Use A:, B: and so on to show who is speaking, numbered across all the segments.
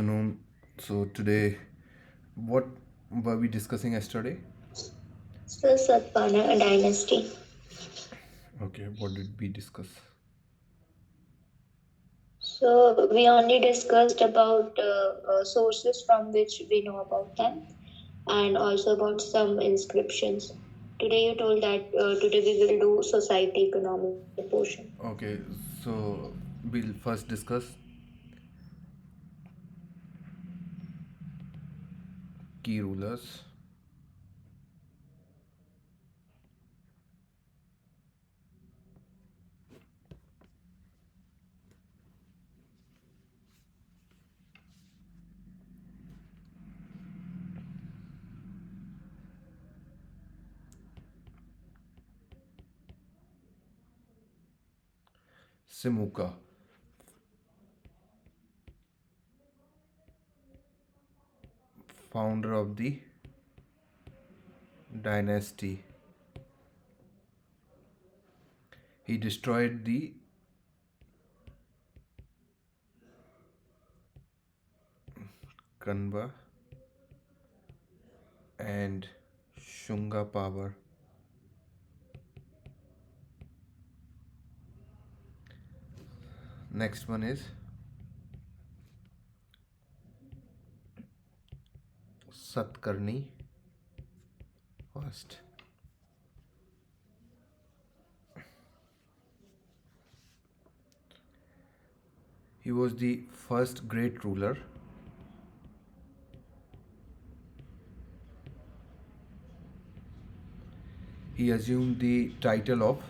A: Afternoon. So today, what were we discussing yesterday?
B: The Satavahana dynasty.
A: Okay, what did we discuss?
B: So we only discussed about sources from which we know about them, and also about some inscriptions. Today you told that today we will do society economic portion.
A: Okay, so we'll first discuss key rulers. Simuka, founder of the dynasty. He destroyed the Kanba and Shunga power. Next one is Satkarni first. He was the first great ruler. He assumed the title of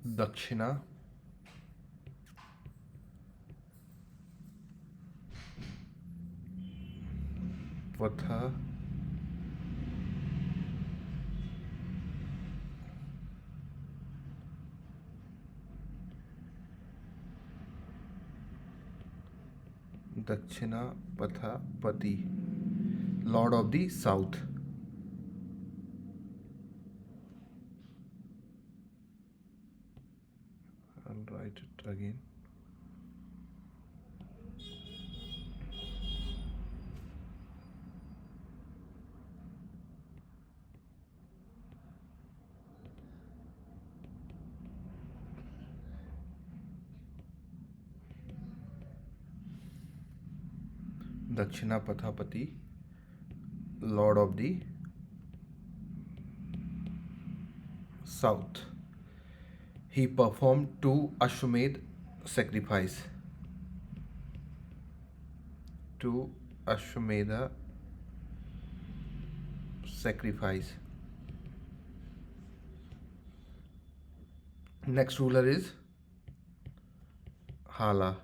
A: Dakshina Vatha Dakshina Pathapati, Lord of the South. I'll write it again. Dakshina Pathapati, Lord of the South. He performed two Ashwamedh sacrifice. Two Ashwamedha sacrifice. Next ruler is Hala,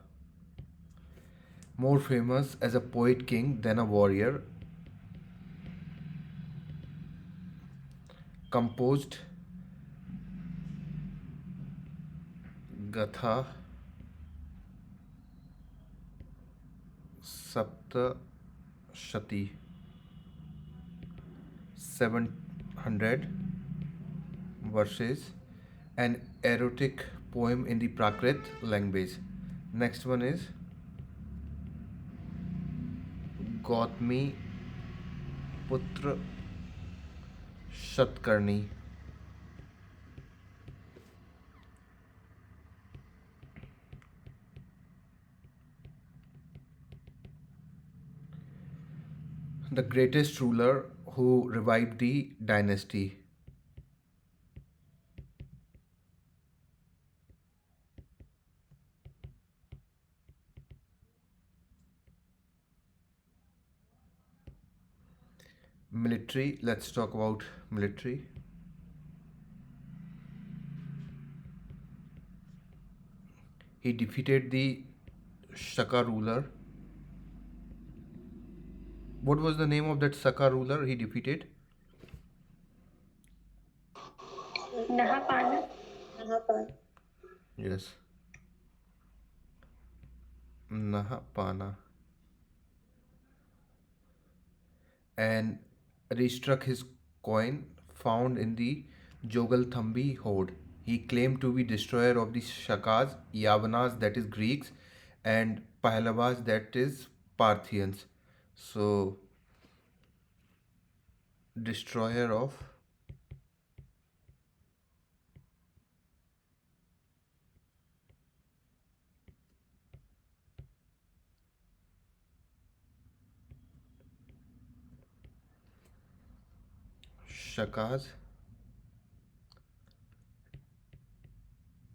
A: more famous as a poet king than a warrior, composed Gatha Saptashati, 700 verses, an erotic poem in the Prakrit language. Next one is Gautami Putra Shatkarni. The greatest ruler who revived the dynasty. Military, let's talk about military. He defeated the Shaka ruler. What was the name of that Saka ruler he defeated?
B: Nahapana. Nahapana.
A: Yes, Nahapana. And restruck his coin found in the Jogalthambi hoard. He claimed to be destroyer of the Shakas, Yavanas, that is Greeks, and Pahlavas, that is Parthians. So, destroyer of Shakas,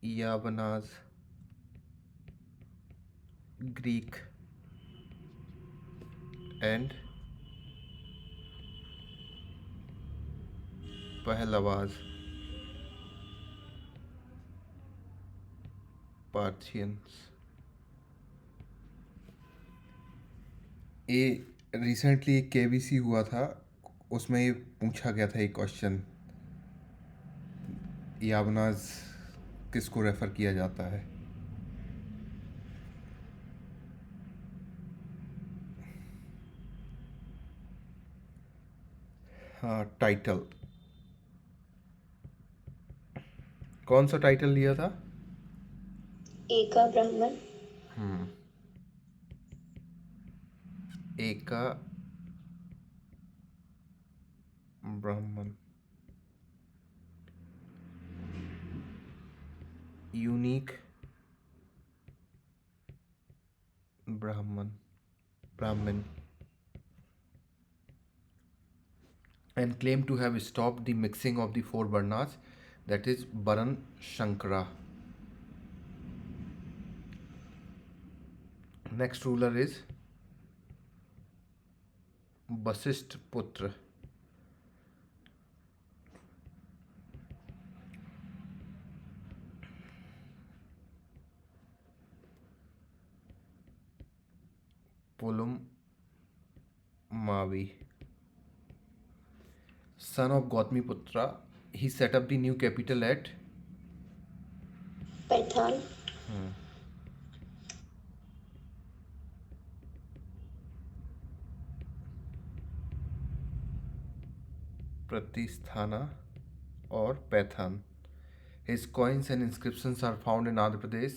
A: Yavanas, Greek, and Pahlavas, Parthians. ये recently एक KBC हुआ था, उसमें ये पूछा गया था एक क्वेश्चन, यावनाज किसको रेफर किया जाता है. हाँ, टाइटल कौन सा टाइटल लिया था?
B: एका ब्राह्मण.
A: एका ब्राह्मण. Unique Brahmin, and claimed to have stopped the mixing of the four Varnas, that is Baran Shankara. Next ruler is Vasisht Putra. Pulum Mavi. Son of Gautami Putra, he set up the new capital at
B: Paithan.
A: Pratisthana or Paithan. His coins and inscriptions are found in Andhra Pradesh,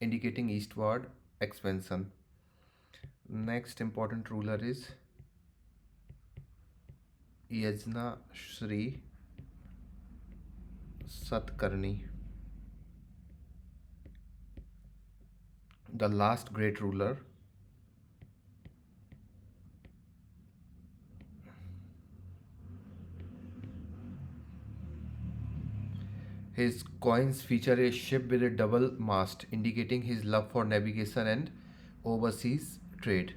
A: indicating eastward expansion. Next important ruler is Yajna Shri Satkarni. The last great ruler. His coins feature a ship with a double mast, indicating his love for navigation and overseas trade.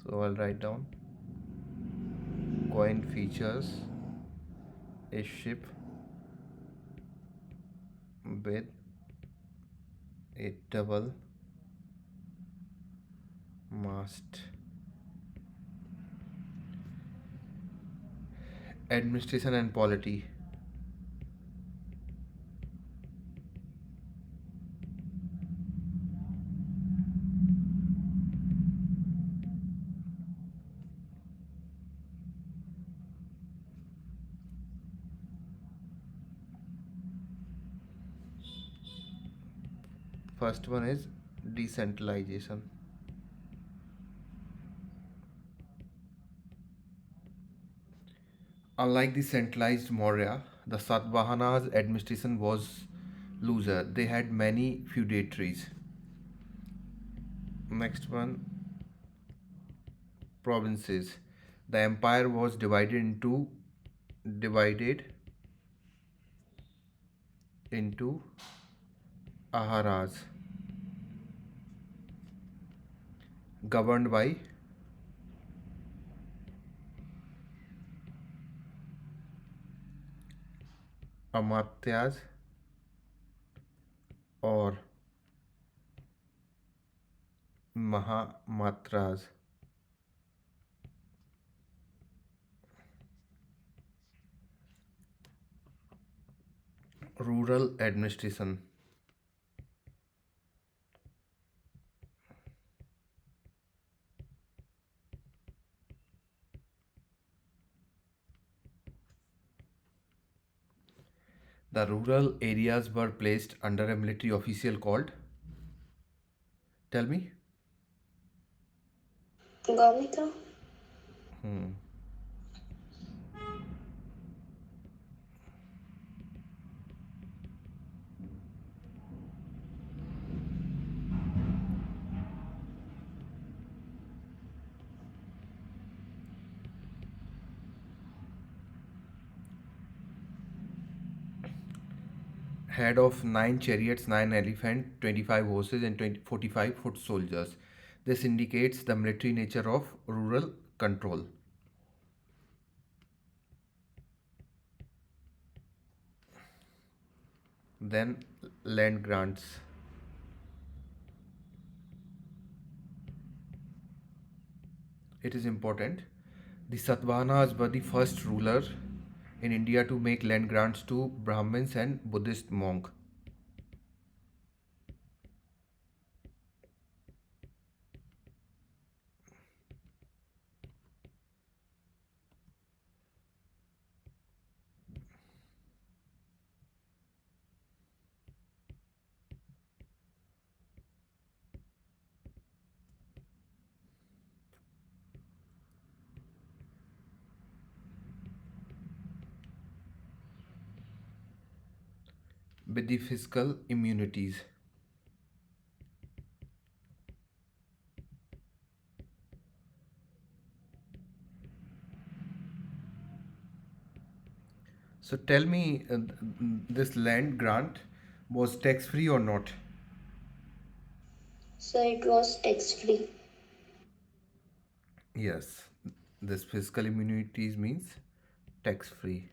A: So I'll write down. Coin features a ship with a double mast. Administration and polity. First one is decentralization. Unlike the centralized Maurya, the Satavahana's administration was looser. They had many feudatories. Next one, provinces. The empire was divided into aharas governed by amatyas or mahamatras. Rural administration. The rural areas were placed under a military official called. Tell me.
B: Gomita?
A: Hmm. Head of 9 chariots, 9 elephants, 25 horses, and 45 foot soldiers. This indicates the military nature of rural control. Then, land grants. It is important. The Satavahanas were the first ruler in India to make land grants to Brahmins and Buddhist monks. With the fiscal immunities. So tell me, this land grant was tax free or not?
B: So it was tax free.
A: Yes, this fiscal immunities means tax free.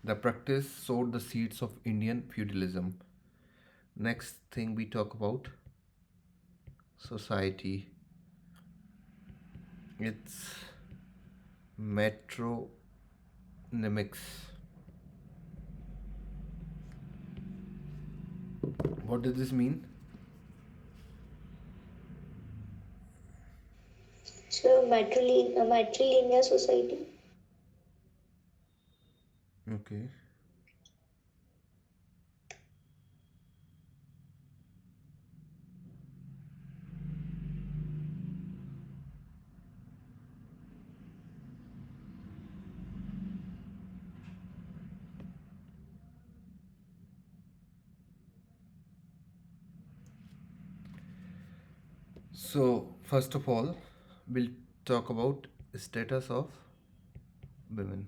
A: The practice sowed the seeds of Indian feudalism. Next thing we talk about society. It's metronymics. What does this mean?
B: So matrilineal society.
A: Okay. So first of all, we'll talk about status of women.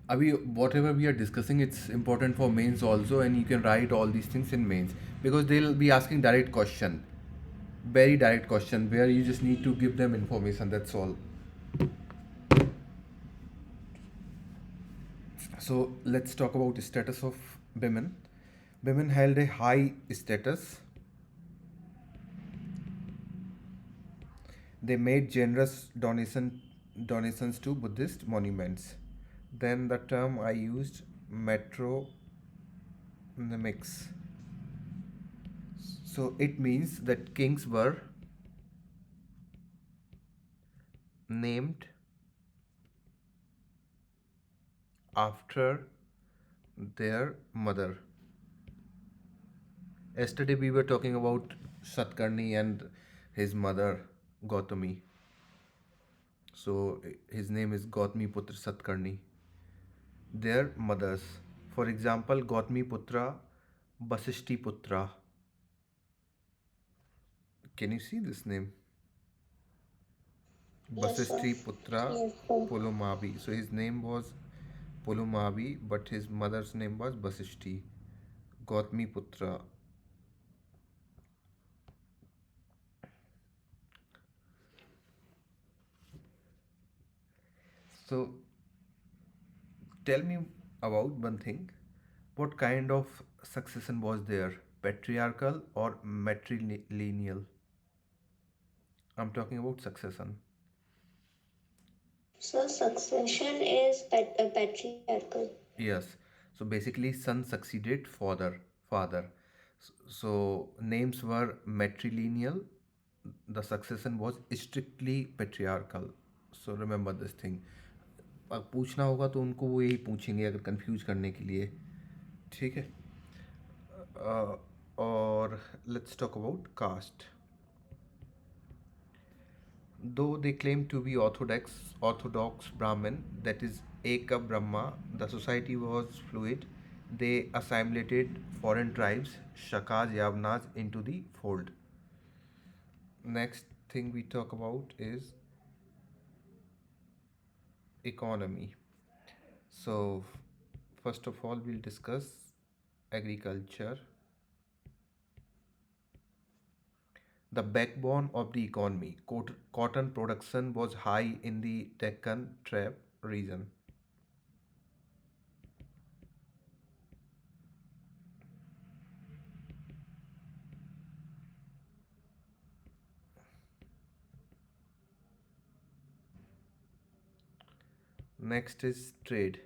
A: Abhi, whatever we are discussing, it's important for mains also, and you can write all these things in mains because they'll be asking direct question, very direct question where you just need to give them information. That's all. So let's talk about status of women. Women held a high status. They made generous donations to Buddhist monuments. Then the term I used, metronymics. So it means that kings were named after their mother. Yesterday we were talking about Satkarni and his mother Gautami. So his name is Gautami Putra Satkarni. Their mothers. For example, Gautami Putra, Vasishti Putra. Can you see this name?
B: Yes, sir.
A: Vasishti Putra
B: Yes, sir.
A: Pulumavi. So his name was Pulumavi, but his mother's name was Vasishti. Gautami Putra. So tell me about one thing. What kind of succession was there? Patriarchal or matrilineal? I'm talking about succession.
B: So succession is patriarchal.
A: Yes. So basically, son succeeded father. So names were matrilineal. the succession was strictly patriarchal. So remember this thing. अब पूछना होगा तो उनको वो यही पूछेंगे अगर confuse करने के लिए. ठीक है. और let's talk about caste. Though they claim to be Orthodox Brahmin, that is Eka Brahma, the society was fluid. They assimilated foreign tribes, Shakas, Yavnas, into the fold. Next thing we talk about is economy. So, first of all, we'll discuss agriculture. The backbone of the economy. Cotton production was high in the Deccan Trap region. Next is trade.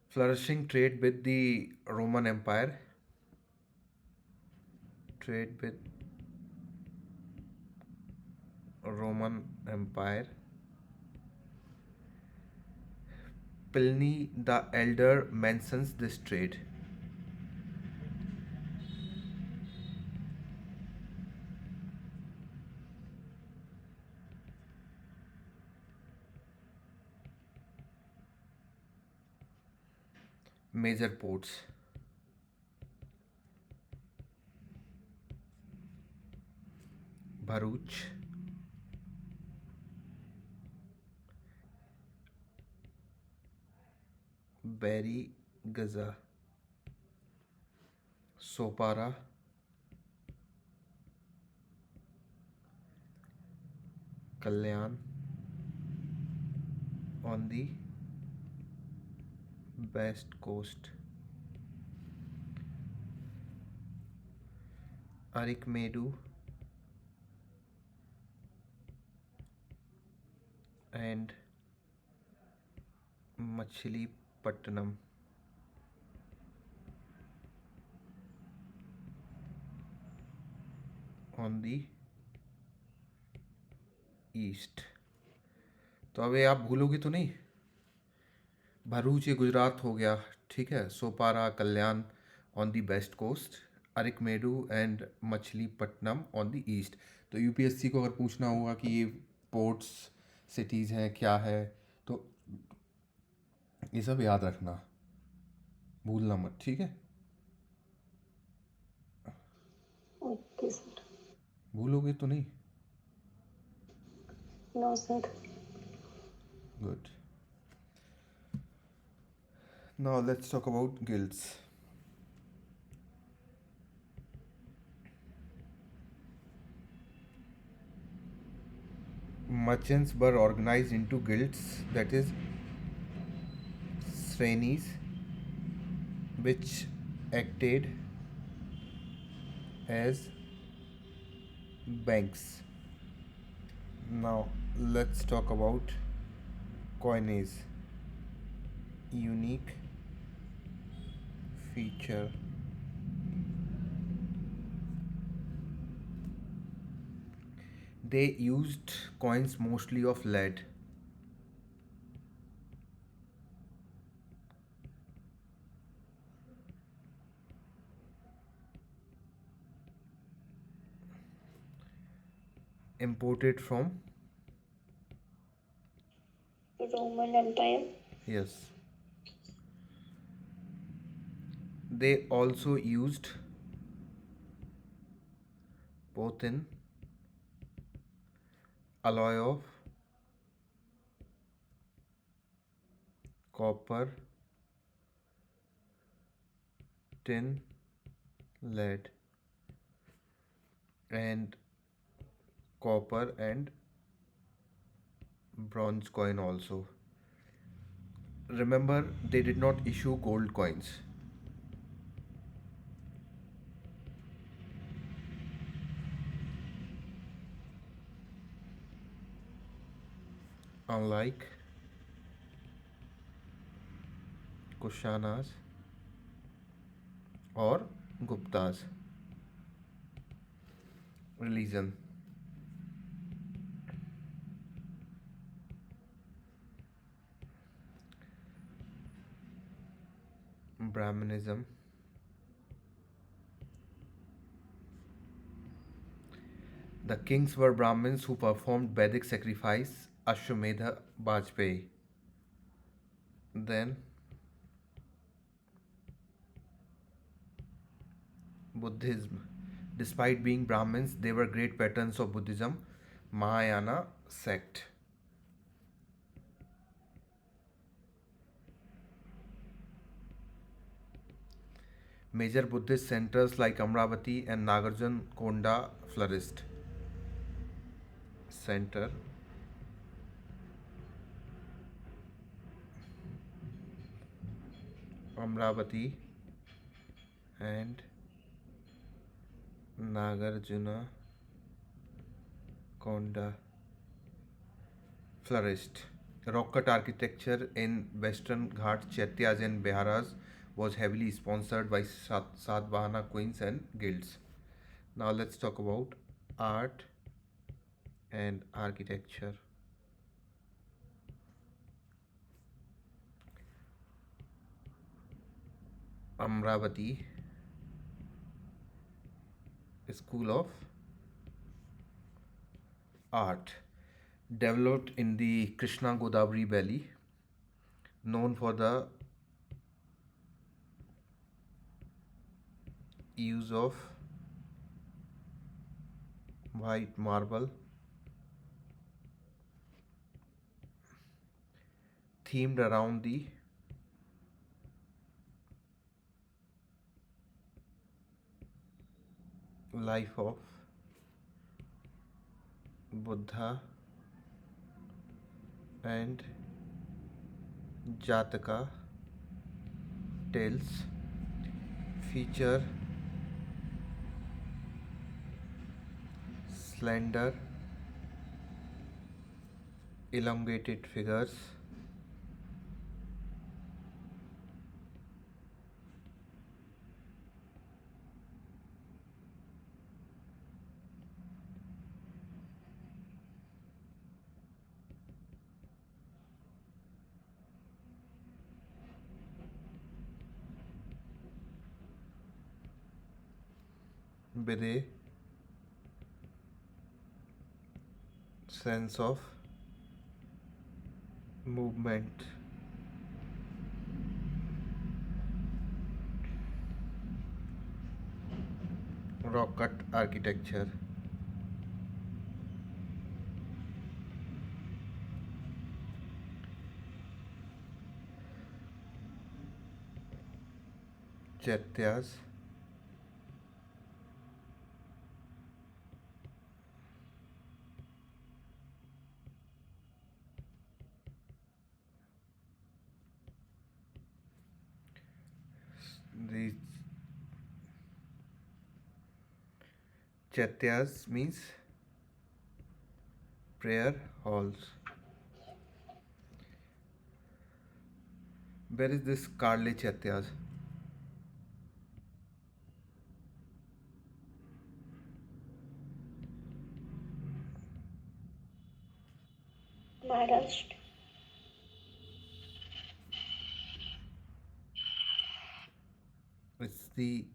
A: Flourishing trade with the Roman Empire. Trade with Roman Empire. Pliny the Elder mentions this trade. Major ports. Bharuch, Bari, Gaza, Sopara, Kalyan on the west coast. Arikmedu and Machilipatnam on the east. तो अब ये आप भूलोगे तो नहीं. भरूच ये गुजरात हो गया. ठीक है. Sopara, Kalyan on the west coast, Arikamedu and Machilipatnam on the east. तो यूपीएससी को अगर पूछना होगा कि ये पोर्ट्स सिटीज़ हैं क्या है, तो ये सब याद रखना, भूलना मत. ठीक है.
B: Okay, sir.
A: भूलोगे तो नहीं.
B: No, sir.
A: Good. Now let's talk about guilds. Merchants were organized into guilds, that is srenis, which acted as banks. Now let's talk about coinage. Unique feature. They used coins mostly of lead. Imported from?
B: Roman Empire.
A: Yes. They also used both in alloy of copper, tin, lead, and copper and bronze coin also. Remember, they did not issue gold coins. Unlike Kushanas or Guptas. Religion. Brahmanism. The kings were Brahmins who performed Vedic sacrifice, Ashwamedha Bajpayee. Then Buddhism. Despite being Brahmins, they were great patrons of Buddhism, Mahayana sect. Major Buddhist centers like Amravati and Nagarjun Konda flourished. Center Amravati and Nagarjuna Konda flourished. Rock cut architecture in Western Ghats, Chaityas, and Biharas was heavily sponsored by Satvahana queens and guilds. Now let's talk about art and architecture. Amravati School of Art, developed in the Krishna Godavari Valley, known for the use of white marble, themed around the life of Buddha and Jataka tales, feature slender, elongated figures, with a sense of movement. Rock cut architecture. Chaityas, these Chaityas means prayer halls. Where is this Karle Chaityas?
B: Maharashtra.
A: It's the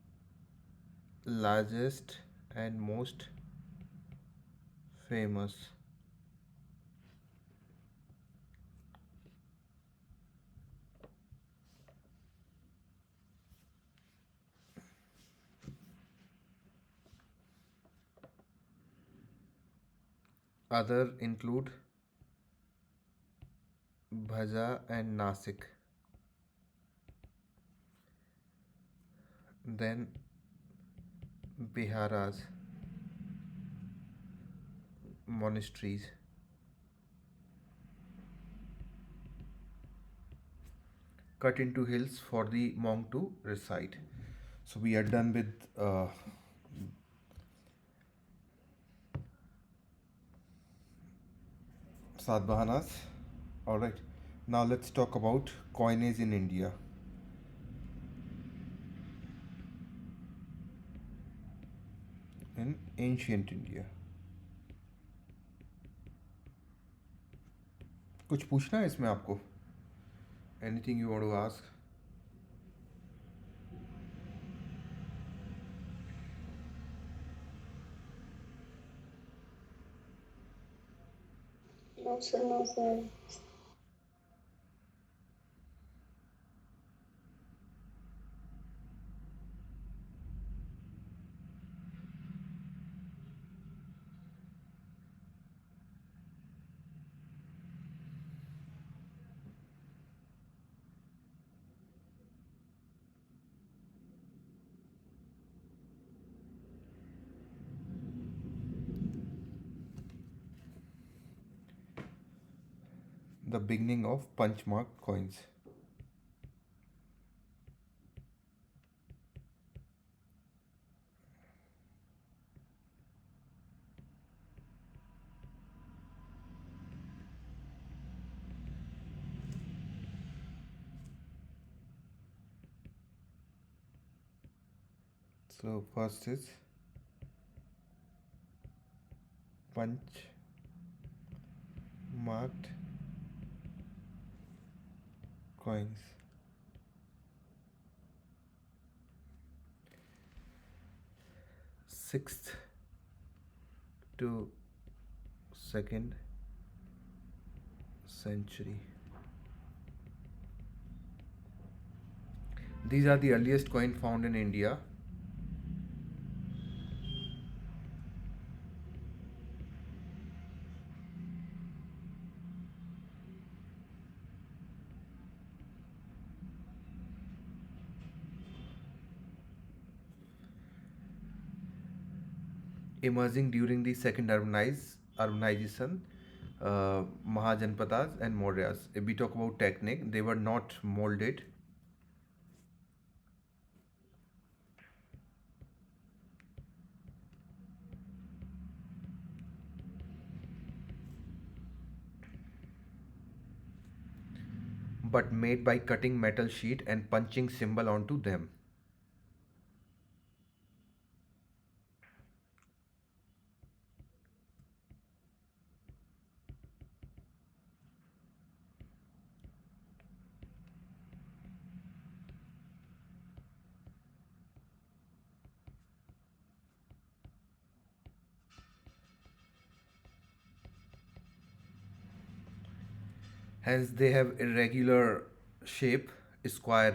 A: largest and most famous. Other include Bhaja and Nasik. Then Biharas, monasteries. Cut into hills for the monk to reside. So we are done with Sadhvanas. All right. Now let's talk about coinage in India. in ancient India. कुछ पूछना है इसमें आपको? Anything you want to ask?
B: No, sir.
C: No, sir.
A: The beginning of punchmark coins. So first is punch marked coins. Sixth to second century. These are the earliest coin found in India. Emerging during the second urbanization, Mahajanpadas and Mauryas. If we talk about technique, they were not molded, but made by cutting metal sheet and punching symbol onto them. Hence, they have irregular shape, square,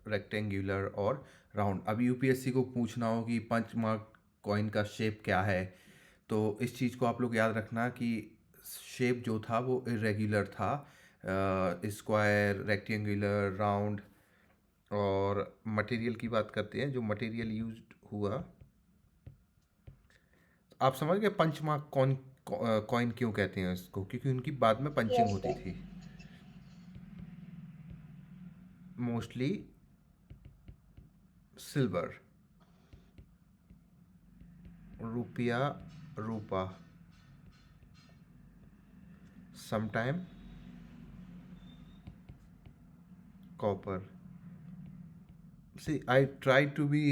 A: rectangular और round. अभी UPSC को पूछना हो कि punch mark coin का shape क्या है, तो इस चीज़ को आप लोग याद रखना कि शेप जो था वो इरेगुलर था, स्क्वायर, रेक्टेंगुलर, राउंड. और मटेरियल की बात करते हैं, जो मटेरियल यूज्ड हुआ, आप समझ गए पंच मार्क कॉइन क्यों कहते हैं इसको? क्योंकि उनकी बाद में पंचिंग
B: Yes,
A: होती
B: sir.
A: थी. मोस्टली सिल्वर, रुपया, रूपा, sometime copper. See I try to be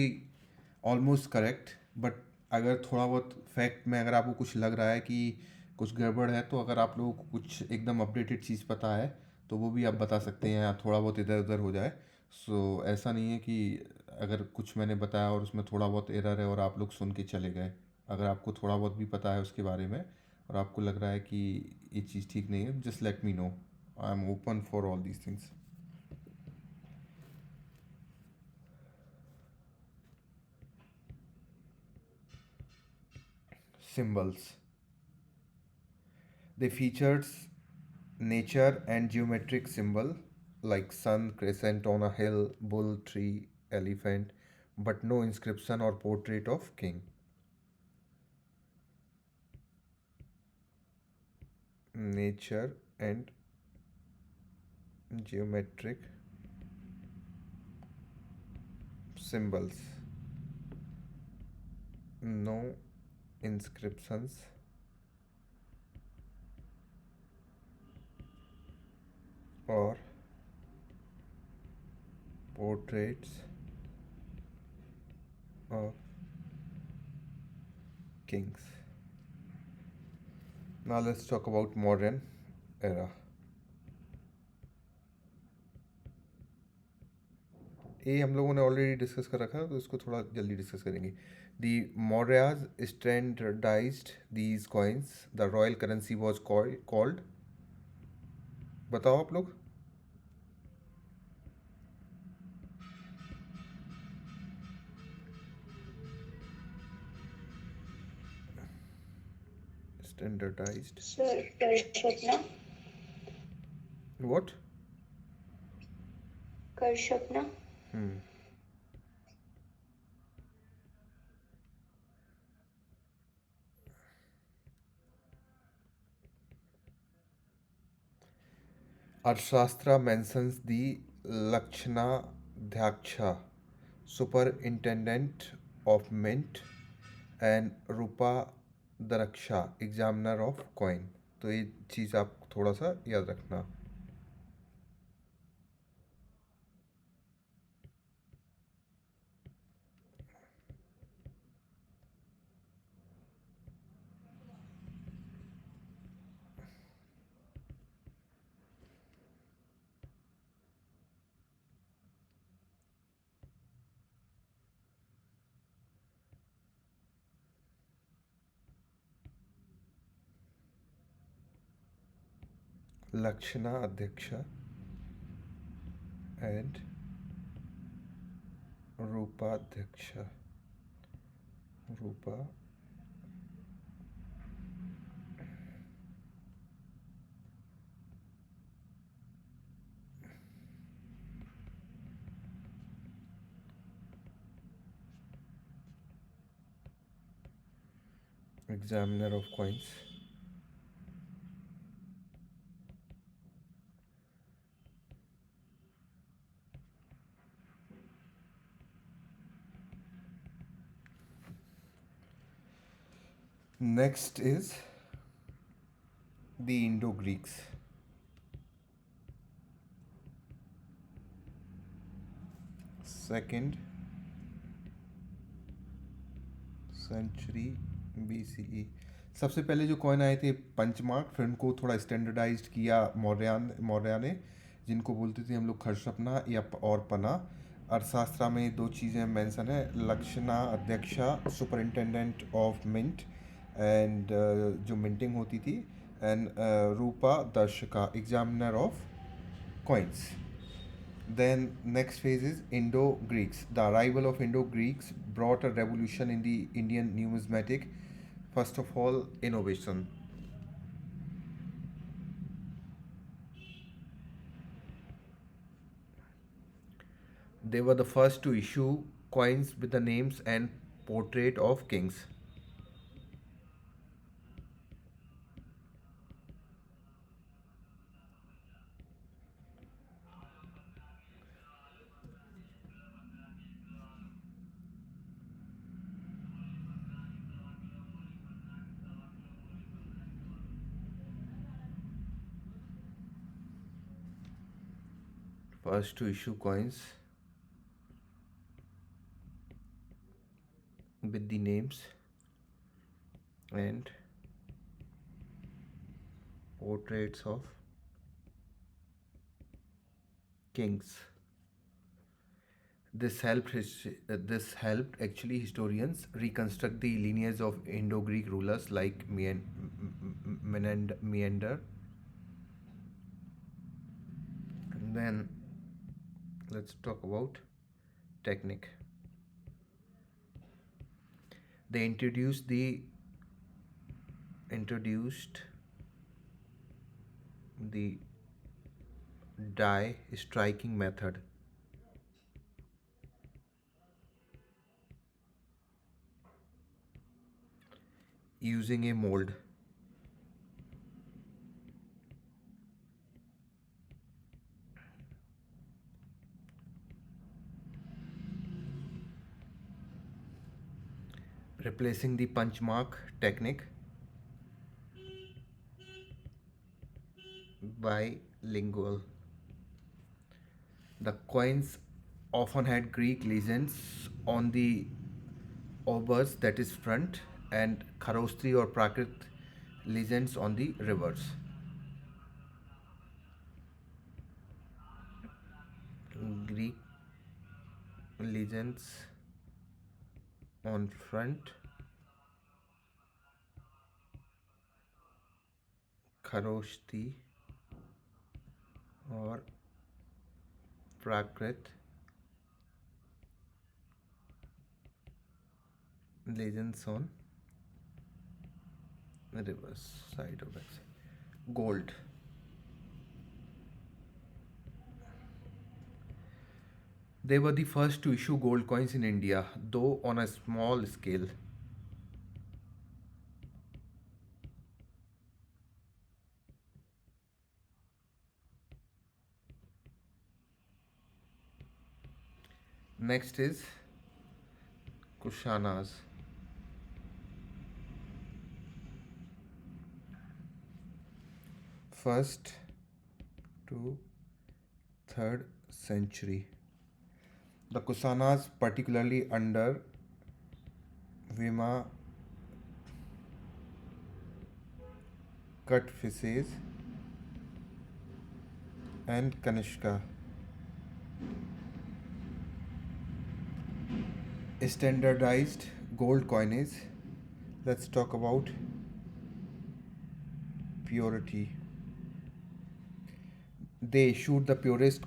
A: almost correct, but अगर थोड़ा बहुत फैक्ट में अगर आपको कुछ लग रहा है कि कुछ गड़बड़ है, तो अगर आप लोगों को कुछ एकदम अपडेटेड चीज़ पता है तो वो भी आप बता सकते हैं, या थोड़ा बहुत इधर उधर हो जाए. सो ऐसा नहीं है कि अगर कुछ मैंने बताया और उसमें थोड़ा बहुत एरर है और आप लोग सुन के चले गए. अगर आपको थोड़ा बहुत भी पता है उसके बारे में और आपको लग रहा है कि ये चीज़ ठीक नहीं है, just let me know. I am open for all these things. Symbols. They featured nature and geometric symbol like sun, crescent on a hill, bull, tree, elephant, but no inscription or portrait of king. Nature and geometric symbols. No inscriptions or portraits of kings. Now let's talk about modern era. ये हम लोगों ने already discuss कर रखा है तो इसको थोड़ा जल्दी डिस्कस करेंगे. The Mauryas standardized these coins. The royal currency was called. बताओ आप लोग. Standardized.
B: Sir, Karshapna.
A: What?
B: Karshapna.
A: Arthashastra mentions the Lakshanadhyaksha, superintendent of mint, and Rupa Daraksha, examiner of coin. तो ये चीज़ आप थोड़ा सा याद रखना. Lakshana Adhyaksha and Rupadhyaksha. Rupa. Examiner of coins. Next is the Indo-Greeks. Second century BCE. सबसे पहले जो कॉइन आए थे पंचमार्क, फिर उनको थोड़ा स्टैंडर्डाइज्ड किया मौर्या ने, जिनको बोलते थे हम लोग खरशपना या और पना. अर्थशास्त्र में दो चीज़ें मेंशन है, Lakshana Adhyaksha superintendent of mint and जो मिंटिंग होती थी, and Rupa Darshaka examiner of coins. Then next phase is Indo-Greeks. The arrival of Indo-Greeks brought a revolution in the Indian numismatic. First of all, innovation. They were the first to issue coins with the names and portrait of kings. First to issue coins with the names and portraits of kings. This helped actually historians reconstruct the lineage of Indo-Greek rulers like Menander. And then let's talk about technique. They introduced the die striking method. Using a mold. Replacing the punch mark technique bilingual. The coins often had Greek legends on the obverse, that is front, and Kharostri or Prakrit legends on the rivers. Greek legends on front, Kharostri or Prakrit legends on rivers side of it. Gold. They were the first to issue gold coins in India, though on a small scale. Next is Kushanas. First to 3rd century. The Kusanas, particularly under Vima Katphises and Kanishka, standardized gold coinage. Let's talk about purity. They issued the purest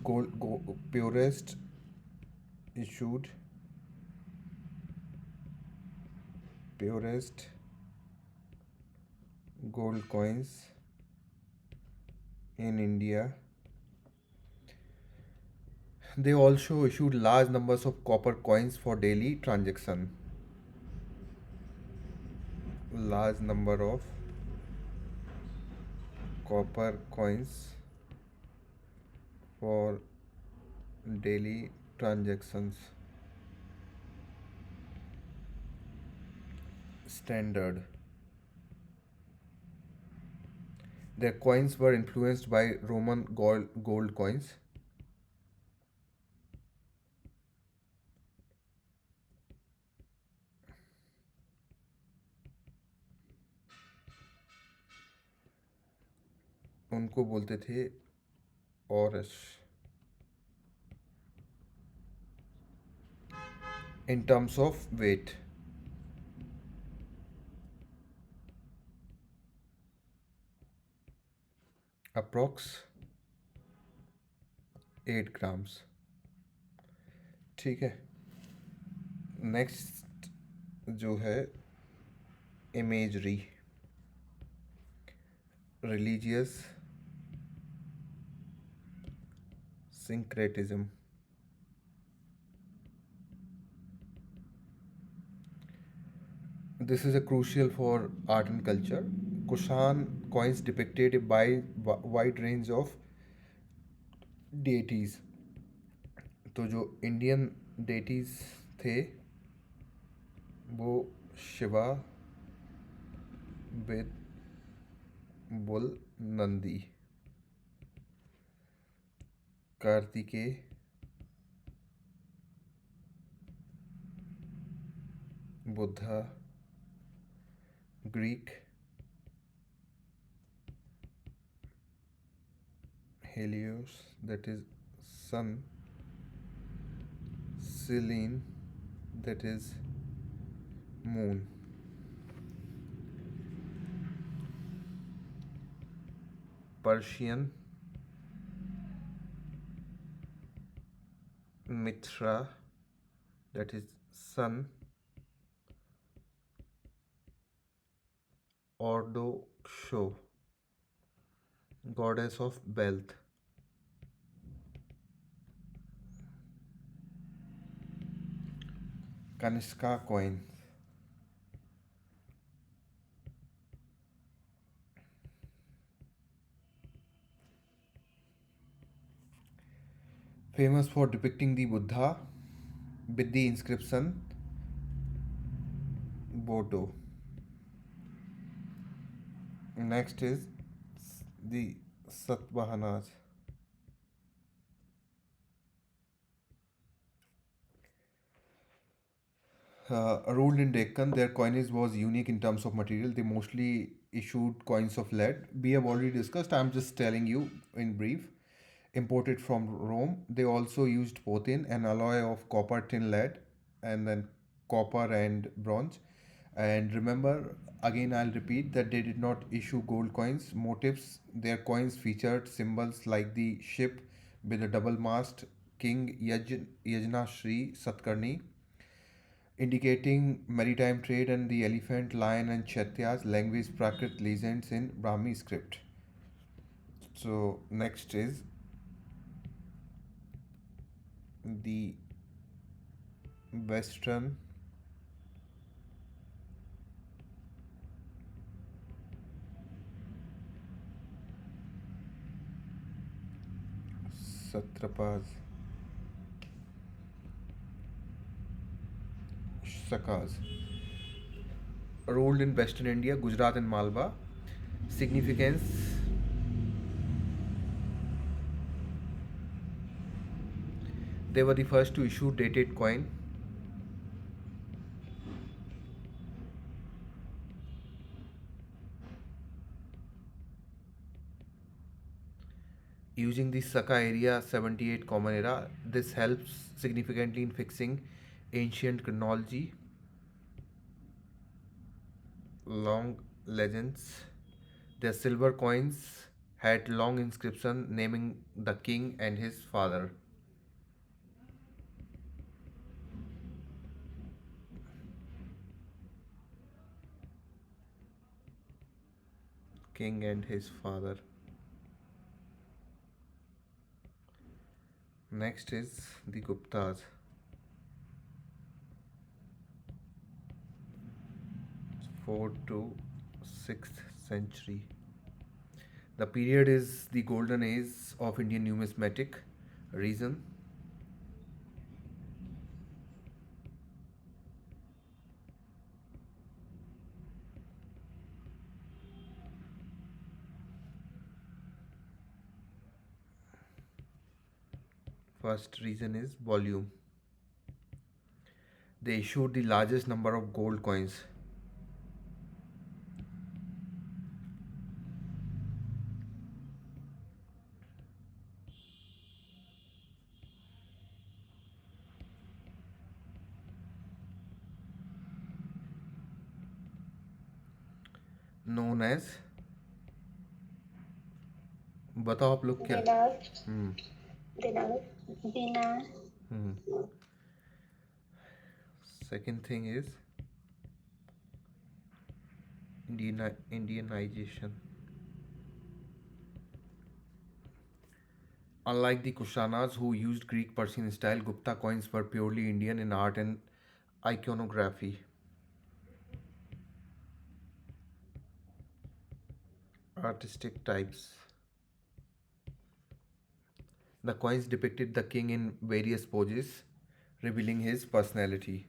A: issued purest gold coins in India. They also issued large numbers of copper coins for daily transaction. Large number of copper coins for daily transactions. Standard. Their coins were influenced by Roman gold coins. उनको बोलते थे औरस. In terms of weight, approx 8 grams. ठीक है. Next जो है imagery. Religious syncretism. This is a crucial for art and culture. Kushan coins depicted a wide range of deities. तो जो Indian deities थे वो Shiva, with bull, Nandi, Kartikeya, Buddha, Greek, Helios, that is sun, Selene, that is moon. Persian, Mithra, that is sun, Ordoksho, goddess of wealth. Kanishka coin. Famous for depicting the Buddha with the inscription Bodo. Next is the Satvahanas. ruled in Deccan, their coinage was unique in terms of material. They mostly issued coins of lead. We have already discussed, I'm just telling you in brief. Imported from Rome. They also used potin, an alloy of copper, tin, lead, and then copper and bronze. And remember, again, I'll repeat that they did not issue gold coins. Motifs, their coins featured symbols like the ship with a double mast, King Yajna Shri Satkarni, indicating maritime trade, and the elephant, lion, and Chaityas, language Prakrit legends in Brahmi script. So, next is the Western Satrapas, Sakas, ruled in Western India, Gujarat, and Malwa. Significance, they were the first to issue dated coin using the Saka area 78 common era. This helps significantly in fixing ancient chronology, long legends. Their silver coins had long inscription naming the king and his father. King and his father. Next is the Guptas, 4th to 6th century. The period is the golden age of Indian numismatic. Reason, first reason is volume. They issued the largest number of gold coins, known as, बताओ आप लोग क्या.
B: Dinar,
A: hmm.
B: dinar, dinar,
A: hmm. Second thing is Indianization. Unlike the Kushanas who used Greek Persian style, Gupta coins were purely Indian in art and iconography. Artistic types. The coins depicted the king in various poses, revealing his personality.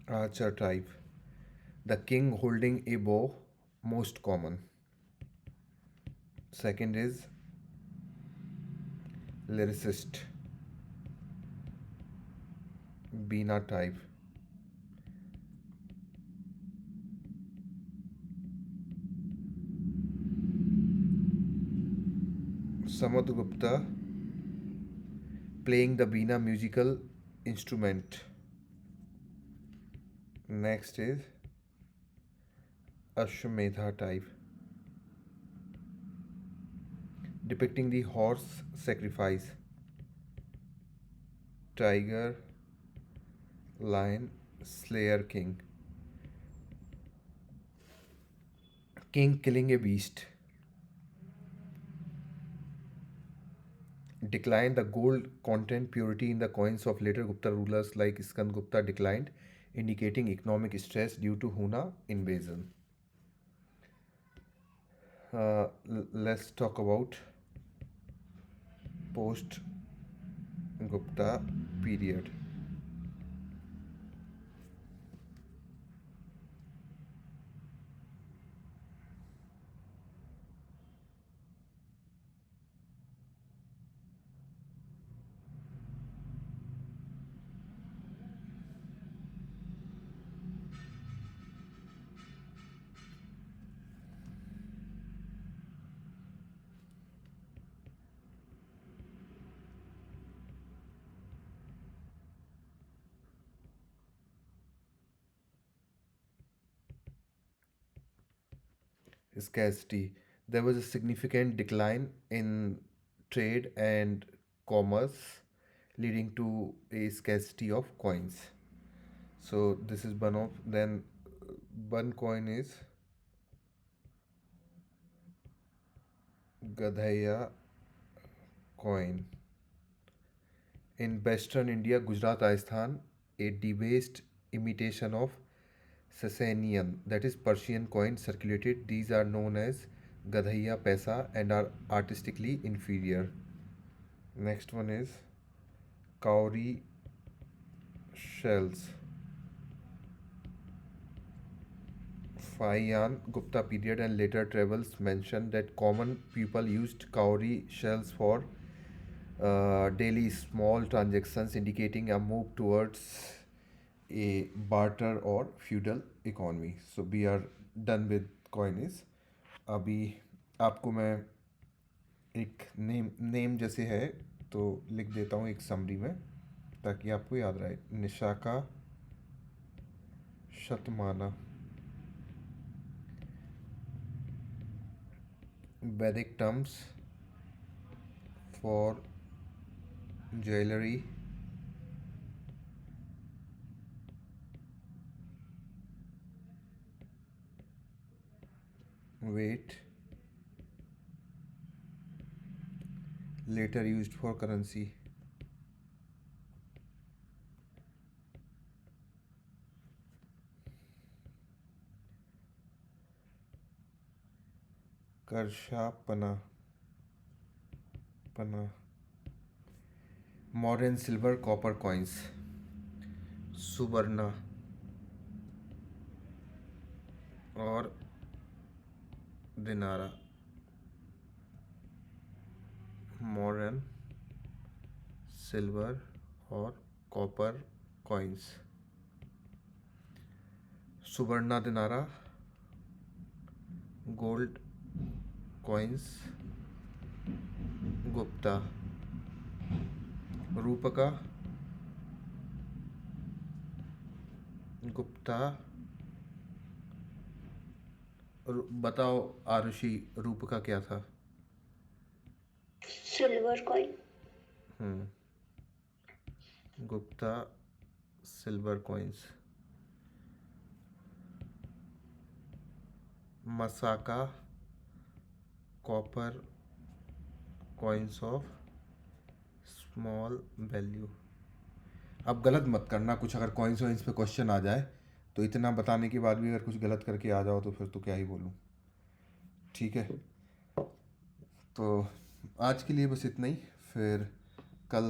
A: Archer type. The king holding a bow, most common. Second is lyricist, Beena type. Samudragupta playing the Beena musical instrument. Next is Ashwamedha type, depicting the horse sacrifice. Tiger, lion, slayer king. King killing a beast. decline. The gold content purity in the coins of later Gupta rulers like Skand Gupta declined, indicating economic stress due to Huna invasion. Let's talk about post Gupta period. Scarcity. There was a significant decline in trade and commerce, leading to a scarcity of coins. So this is one of then one coin is Gadhaiya coin. In western India, Gujarat, Rajasthan, a debased imitation of Sasanian, that is Persian coin circulated. These are known as Gadhaiya Paisa and are artistically inferior. Next one is Kauri shells. Faiyan Gupta period and later travels mention that common people used cowrie shells for daily small transactions, indicating a move towards a barter or feudal economy. So we are done with coinage. अभी आपको मैं एक name जैसे है तो लिख देता हूँ एक समरी में ताकि आपको याद रहे. निशाका शतमाना. Vedic terms for jewelry. Weight. Later used for currency. Karshapana. Modern silver copper coins. Suvarna और dinara. Modern silver और copper coins. Suvarna dinara. Gold coins. Gupta. रूपका. Gupta. बताओ आरुषि, रूपका क्या था?
B: Silver coin.
A: Gupta silver coins. Masaka copper coins of small value. अब गलत मत करना कुछ, अगर कॉइन्स वॉइन्स पे क्वेश्चन आ जाए तो इतना बताने के बाद भी अगर कुछ गलत करके आ जाओ तो फिर तो क्या ही बोलूँ. ठीक है, तो आज के लिए बस इतना ही. फिर कल